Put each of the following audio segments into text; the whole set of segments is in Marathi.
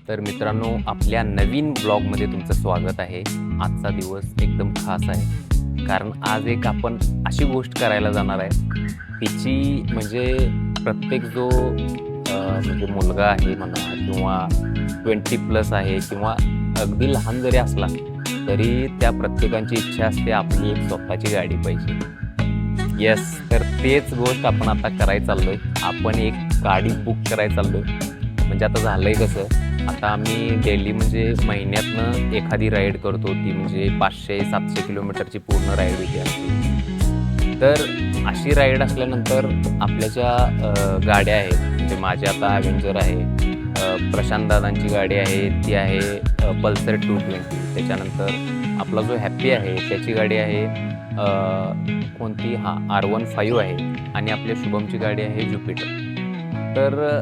तर मित्रांनो, आपल्या नवीन ब्लॉगमध्ये तुमचं स्वागत आहे. आजचा दिवस एकदम खास आहे, कारण आज एक आपण अशी गोष्ट करायला जाणार आहे, तिची म्हणजे प्रत्येक जो म्हणजे मुलगा आहे म्हणा किंवा 20+ आहे किंवा अगदी लहान जरी असला तरी त्या प्रत्येकाची इच्छा असते आपली एक स्वतःची गाडी पाहिजे. येस, तर तेच गोष्ट आपण आता करायला चाललोय. आपण एक गाडी बुक करायला चाललोय. म्हणजे आता झालंय कसं, आता आम्ही डेली म्हणजे महिन्यातनं एखादी राईड करतो, ती म्हणजे 500-700 किलोमीटरची पूर्ण राईड होती असते. तर अशी राईड असल्यानंतर आपल्या ज्या गाड्या आहेत, म्हणजे माझी आता ॲव्हेंजर आहे, प्रशांत दादांची गाडी आहे ती आहे पल्सर 220. त्याच्यानंतर आपला जो हॅप्पी आहे त्याची गाडी आहे कोणती R15 आहे, आणि आपल्या शुभमची गाडी आहे ज्युपिटर. तर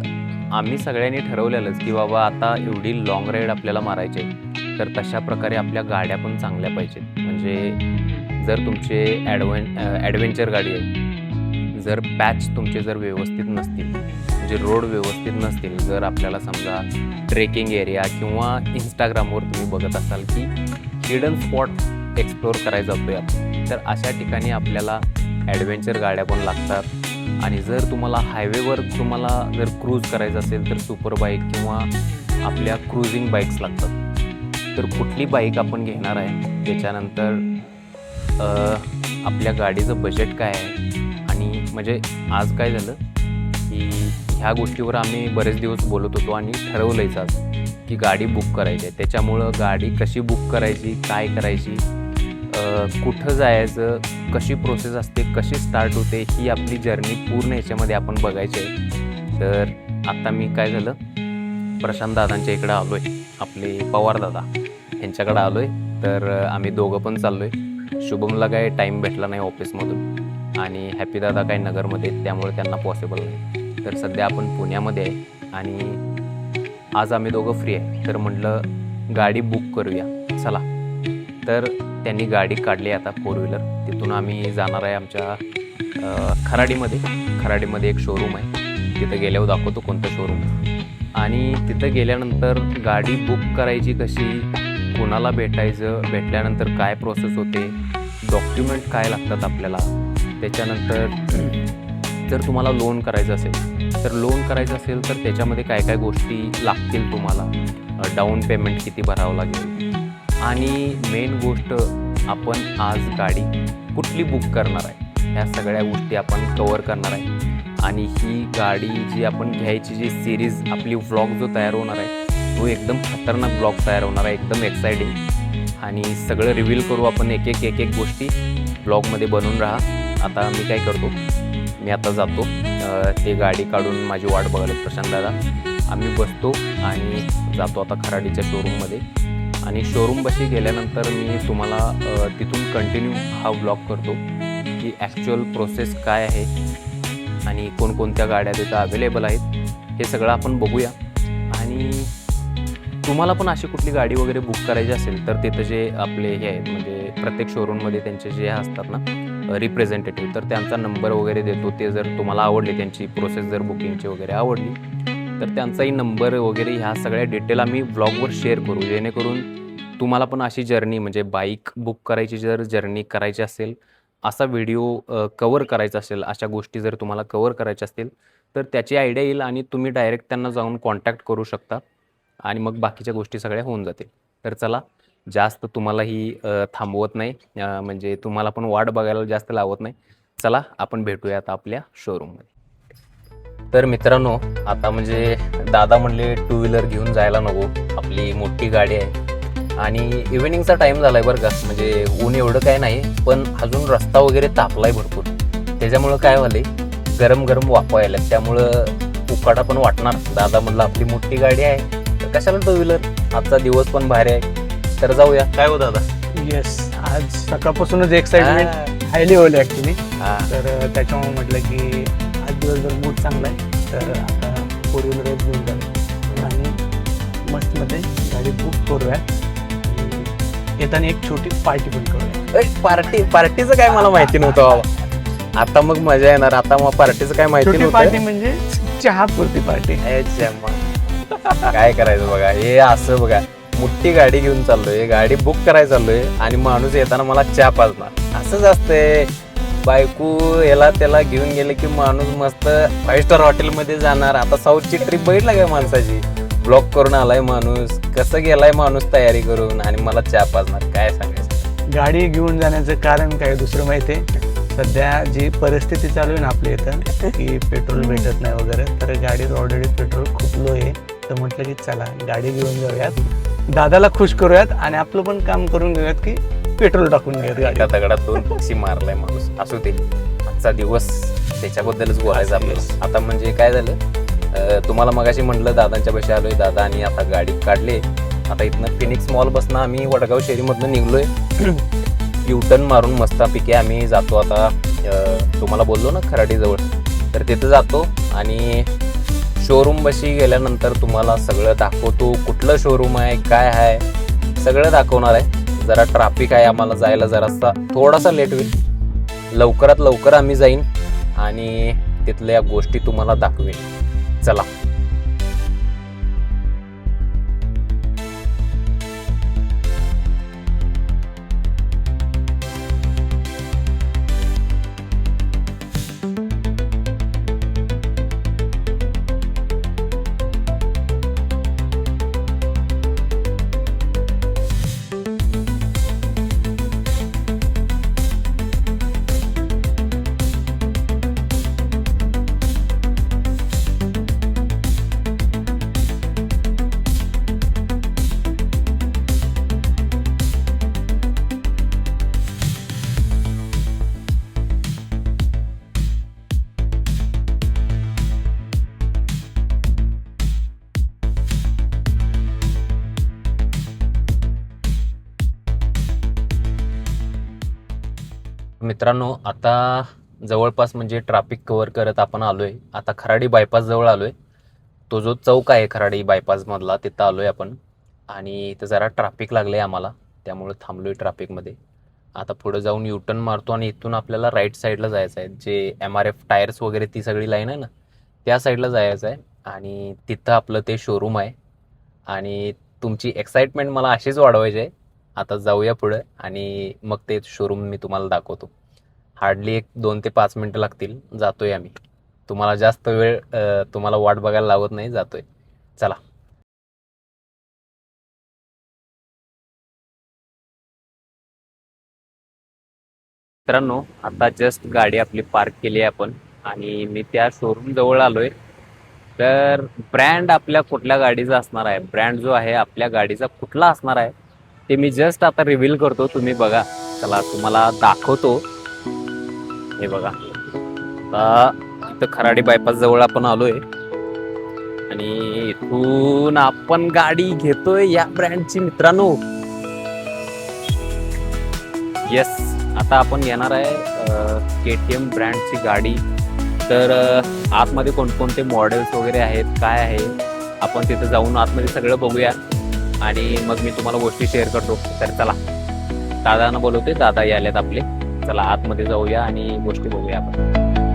आम्ही सगळ्यांनी ठरवलेलंच की बाबा आता एवढी लाँग राईड आपल्याला मारायची आहे, तर तशा प्रकारे आपल्या गाड्या पण चांगल्या पाहिजेत. म्हणजे जर तुमचे ॲडव्हेंचर गाडी आहे, जर पॅच तुमचे जर व्यवस्थित नसतील, म्हणजे रोड व्यवस्थित नसतील, जर आपल्याला समजा ट्रेकिंग एरिया किंवा इंस्टाग्रामवर तुम्ही बघत असाल की हिडन स्पॉट एक्सप्लोअर करायला जातोय आपण, तर अशा ठिकाणी आपल्याला ॲडव्हेंचर गाड्या पण लागतात. आणि जर तुम्हाला हायवेवर तुम्हाला जर क्रूज करायचं असेल तर सुपर बाईक किंवा आपल्या क्रुझिंग बाईक्स लागतात. तर कुठली बाईक आपण घेणार आहे, त्याच्यानंतर आपल्या गाडीचं बजेट काय आहे, आणि म्हणजे आज काय झालं की ह्या गोष्टीवर आम्ही बरेच दिवस बोलत होतो आणि ठरवलंयच आज की गाडी बुक करायची आहे. त्याच्यामुळं गाडी कशी बुक करायची, काय करायची, कुठं जायचं, कशी प्रोसेस असते, कशी स्टार्ट होते, ही आपली जर्नी पूर्ण ह्याच्यामध्ये आपण बघायची आहे. तर आता मी काय झालं, प्रशांत दादांच्या इकडं आलो आहे, आपले पवार दादा यांच्याकडं आलो आहे. तर आम्ही दोघं पण चाललो आहे. शुभमला काय टाईम भेटला नाही ऑफिसमधून, आणि हॅपी दादा काय नगरमध्ये, त्यामुळे त्यांना पॉसिबल नाही. तर सध्या आपण पुण्यामध्ये आहे आणि आज आम्ही दोघं फ्री आहे. तर म्हटलं गाडी बुक करूया, चला. तर त्यांनी गाडी काढली आता 4 व्हीलर. तिथून आम्ही जाणार आहे आमच्या खराडीमध्ये एक शोरूम आहे, तिथं गेल्यावर दाखवतो कोणतं शोरूम. आणि तिथं गेल्यानंतर गाडी बुक करायची कशी, कोणाला भेटायचं, भेटल्यानंतर काय प्रोसेस होते, डॉक्युमेंट काय लागतात आपल्याला. त्याच्यानंतर जर तुम्हाला लोन करायचं असेल तर त्याच्यामध्ये काय काय गोष्टी लागतील तुम्हाला, डाऊन पेमेंट किती भरावं लागेल, आणि मेन गोष्ट आपण आज गाडी कुठली बुक करणार आहे, ह्या सगळ्या गोष्टी आपण कवर करणार आहे. आणि ही गाडी जी आपण घ्यायची, जी सिरीज आपली व्लॉग जो तयार होणार आहे, तो एकदम खतरनाक ब्लॉग तयार होणार आहे, एकदम एक्सायटिंग. आणि सगळं रिव्हील करू आपण, एक एक गोष्टी ब्लॉगमध्ये बनवून राहा. आता मी काय करतो, मी आता जातो, ते गाडी काढून माझी वाट बघायला प्रशांत दादा, आम्ही बसतो आणि जातो आता खराडीच्या शोरूममध्ये. आणि शोरूमपाशी गेल्यानंतर मी तुम्हाला तिथून कंटिन्यू हा ब्लॉग करतो की ॲक्च्युअल प्रोसेस काय आहे आणि कोणकोणत्या गाड्या तिथं अवेलेबल आहेत, हे सगळं आपण बघूया. आणि तुम्हाला पण अशी कुठली गाडी वगैरे बुक करायची असेल तर तिथं जे आपले हे आहेत, म्हणजे प्रत्येक शोरूममध्ये त्यांचे जे असतात ना रिप्रेझेंटेटिव्ह, तर त्यांचा नंबर वगैरे देतो. ते जर तुम्हाला आवडली, त्यांची प्रोसेस जर बुकिंगची वगैरे आवडली, तर त्यांचाही नंबर वगैरे ह्या सगळ्या डिटेल आम्ही व्लॉगवर शेअर करू, जेणेकरून तुम्हाला पण अशी जर्नी, म्हणजे बाईक बुक करायची जर जर्नी करायची असेल, असा व्हिडिओ कवर करायचा असेल, अशा गोष्टी जर तुम्हाला कवर करायच्या असतील तर त्याची आयडिया येईल आणि तुम्ही डायरेक्ट त्यांना जाऊन कॉन्टॅक्ट करू शकता, आणि मग बाकीच्या गोष्टी सगळ्या होऊन जातील. तर चला, जास्त तुम्हालाही थांबवत नाही, म्हणजे तुम्हाला पण वाट बघायला जास्त लावत नाही. चला, आपण भेटूया आता आपल्या शोरूममध्ये. तर मित्रांनो, आता म्हणजे दादा म्हणले 2 व्हीलर घेऊन जायला नको, आपली मोठी गाडी आहे आणि इव्हिनिंगचा टाईम झाला आहे बरं का. म्हणजे ऊन एवढं काय नाही, पण अजून रस्ता वगैरे तापला आहे भरपूर, त्याच्यामुळं काय झालं, गरम गरम वाफा यायला, त्यामुळं उकाडा पण वाटणार. दादा म्हटलं आपली मोठी गाडी आहे, तर कशाला 2 व्हीलर, आजचा दिवस पण भारी आहे, तर जाऊया. काय हो दादा? येस, आज सकाळपासूनच एक्साइटमेंट हायली होईल ॲक्च्युली. तर त्याच्यामुळे म्हटलं की आज दिवसभर मूड चांगला आहे, तर आता 4 व्हीलरच घेऊन जाऊ आणि मस्तमध्ये गाडी बुक करूया. येताना एक छोटी पार्टी पण करूया. पार्टीचं काय मला माहिती नव्हतं बाबा, आता मग मजा येणार. आता मग पार्टीचं काय माहिती नव्हतं. पार्टी म्हणजे चहा पुरती पार्टी. काय करायचं बघा, हे असं बघा, मोठी गाडी घेऊन चाललोय, गाडी बुक करायला चाललोय आणि माणूस येताना मला चहा पाजणार. असंच असतंय, बायको याला त्याला घेऊन गेले की माणूस मस्त 5 स्टार हॉटेलमध्ये जाणार. आता साऊथची ट्रिप बघितला काय माणसाची, ब्लॉक करून आलाय माणूस, कसं गेलाय माणूस तयारी करून आणि मला चहा पाजणार. काय सांगायचं. गाडी घेऊन जाण्याचं कारण काय दुसरं माहिती आहे, सध्या जी परिस्थिती चालू आहे ना आपल्या इथं की पेट्रोल भेटत नाही वगैरे, तर गाडीत ऑलरेडी पेट्रोल खूप लो आहे. तर म्हटलं की चला गाडी घेऊन जाऊयात, दादाला खुश करूयात आणि आपलं पण काम करून घेऊयात की पेट्रोल टाकून घेऊयात एका गाडीत. दगडात 2 पक्षी मारलाय माणूस. असू दे, आजचा दिवस त्याच्याबद्दलच बोलायचं आपल्याला. आता म्हणजे काय झालं, तुम्हाला मगाशी म्हटलं दादांच्या पैसे आलोय दादा, आणि आता गाडी काढली. आता इथनं फिनिक्स मॉल बसनं आम्ही वडगाव शेरीमधनं निघलोय. युटर्न मारून मस्तपैकी आम्ही जातो आता, तुम्हाला बोललो ना खराडीजवळ, तर तिथं जातो आणि शोरूम बशी गेल्यानंतर तुम्हाला सगळं दाखवतो. कुठलं शोरूम आहे, काय आहे, सगळं दाखवणार आहे. जरा ट्रॅफिक आहे, आम्हाला जायला जरासा थोडासा लेट होईल. लवकरात लवकर आम्ही जाईन आणि तिथल्या गोष्टी तुम्हाला दाखवेन. चला. मित्रांनो, आता जवळपास म्हणजे ट्रॅफिक कव्हर करत आपण आलोय. आता खराडी बायपास जवळ आलोय. तो जो चौक आहे खराडी बायपास मधला, तिथं आलोय आपण. आणि इथं जरा ट्रॅफिक लागलंय आम्हाला, त्यामुळे थांबलोय ट्रॅफिकमध्ये. आता पुढे जाऊन युटर्न मारतो आणि इथून आपल्याला राईट साईडला जायचं आहे. जे MRF टायर्स वगैरे ती सगळी लाईन आहे ना, त्या साईडला जायचं आहे. आणि तिथं आपलं ते शोरूम आहे. आणि तुमची एक्साइटमेंट मला अशीच वाढवायची आहे. आता जाऊया पुढे आणि मग ते शोरूम मी तुम्हाला दाखवतो. हार्डली 2 ते 5 मिनटं लागतील. जातोय आम्ही. तुम्हाला जास्त वेळ तुम्हाला वाट बघायला लावत नाही, जातोय. चला. मित्रांनो, आता जस्ट गाडी आपली पार्क केली आहे आपण आणि मी त्या शोरूम जवळ आलोय. तर ब्रँड आपल्या कुठल्या गाडीचा असणार आहे, ब्रँड जो आहे आपल्या गाडीचा कुठला असणार आहे, ते मी जस्ट आता रिव्हील करतो. तुम्ही बघा. चला तुम्हाला दाखवतो. हे बघा, आता इथं खराडी बायपास जवळ आपण आलोय आणि इथून आपण गाडी घेतोय या ब्रँडची. मित्रांनो, येस, आता आपण घेणार आहे KTM ब्रँडची गाडी. तर आतमध्ये कोणकोणते मॉडेल्स वगैरे आहेत, काय आहे, आपण तिथं जाऊन आतमध्ये सगळं बघूया आणि मग मी तुम्हाला गोष्टी शेअर करतो. तर चला, दादांना बोलवते, दादा यायलेत आपले. चला आतमध्ये जाऊया आणि गोष्टी बघूया आपण.